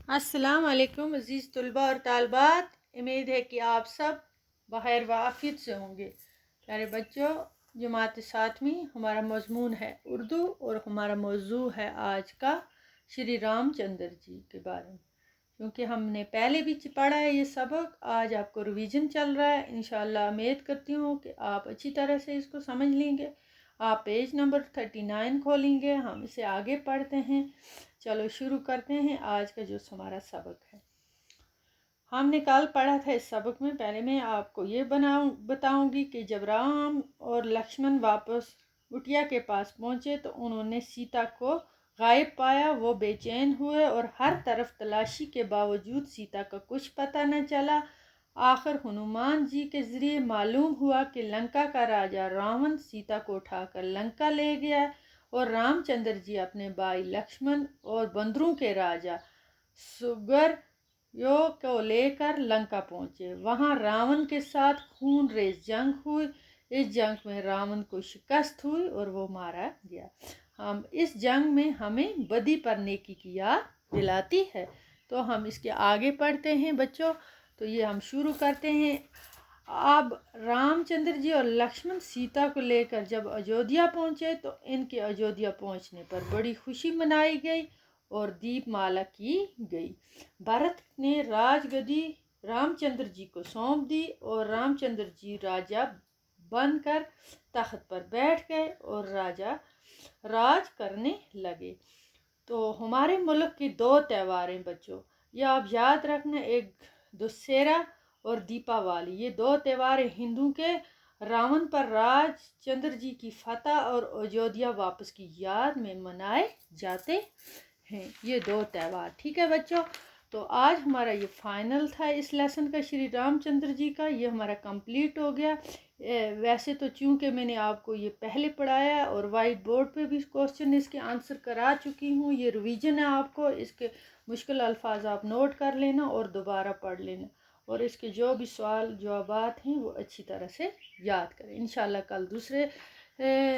अस्सलाम वालेकुम अज़ीज़ तलबा और तालबात, उम्मीद है कि आप सब बखैर व आफियत से होंगे। प्यारे बच्चों, जमात सातवीं, हमारा मज़मून है उर्दू और हमारा मौजू है आज का श्री रामचंद्र जी के बारे में। क्योंकि हमने पहले भी पढ़ा है ये सबक, आज आपको रिवीजन चल रहा है। इंशाअल्लाह उम्मीद करती हूँ कि आप अच्छी तरह से इसको समझ लेंगे। आप पेज नंबर 39 खोलेंगे, हम इसे आगे पढ़ते हैं। चलो शुरू करते हैं आज का जो हमारा सबक है। हमने कल पढ़ा था इस सबक में। पहले मैं आपको ये बताऊंगी कि जब राम और लक्ष्मण वापस कुटिया के पास पहुंचे तो उन्होंने सीता को गायब पाया। वो बेचैन हुए और हर तरफ तलाशी के बावजूद सीता का कुछ पता न चला। आखिर हनुमान जी के ज़रिए मालूम हुआ कि लंका का राजा रावण सीता को उठाकर लंका ले गया और रामचंद्र जी अपने भाई लक्ष्मण और बंदरों के राजा सुग्रीव को लेकर लंका पहुंचे। वहां रावण के साथ खून रेज जंग हुई। इस जंग में रावण को शिकस्त हुई और वो मारा गया। हम इस जंग में हमें बदी पर नेकी की याद दिलाती है। तो हम इसके आगे पढ़ते हैं बच्चों। तो ये हम शुरू करते हैं। अब रामचंद्र जी और लक्ष्मण सीता को लेकर जब अयोध्या पहुंचे तो इनके अयोध्या पहुंचने पर बड़ी खुशी मनाई गई और दीपमाला की गई। भरत ने राजगद्दी रामचंद्र जी को सौंप दी और रामचंद्र जी राजा बनकर तख्त पर बैठ गए और राजा राज करने लगे। तो हमारे मुल्क की दो त्योहारें बच्चों, ये आप याद रखना, एक दशहरा और दीपावली। ये दो त्यौहार हिंदू के रावण पर रामचंद्र जी की फतह और अयोध्या वापस की याद में मनाए जाते हैं। ये दो त्यौहार, ठीक है बच्चों। तो आज हमारा ये फाइनल था इस लेसन का, श्री रामचंद्र जी का। ये हमारा कंप्लीट हो गया। वैसे तो चूँकि मैंने आपको ये पहले पढ़ाया और वाइट बोर्ड पे भी क्वेश्चन इसके आंसर करा चुकी हूँ, ये रिवीजन है आपको। इसके मुश्किल अल्फाज आप नोट कर लेना और दोबारा पढ़ लेना और इसके जो भी सवाल जवाबात हैं वो अच्छी तरह से याद करें। इंशाल्लाह कल दूसरे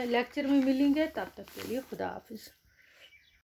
लेक्चर में मिलेंगे। तब तक के लिए खुदा हाफिज़।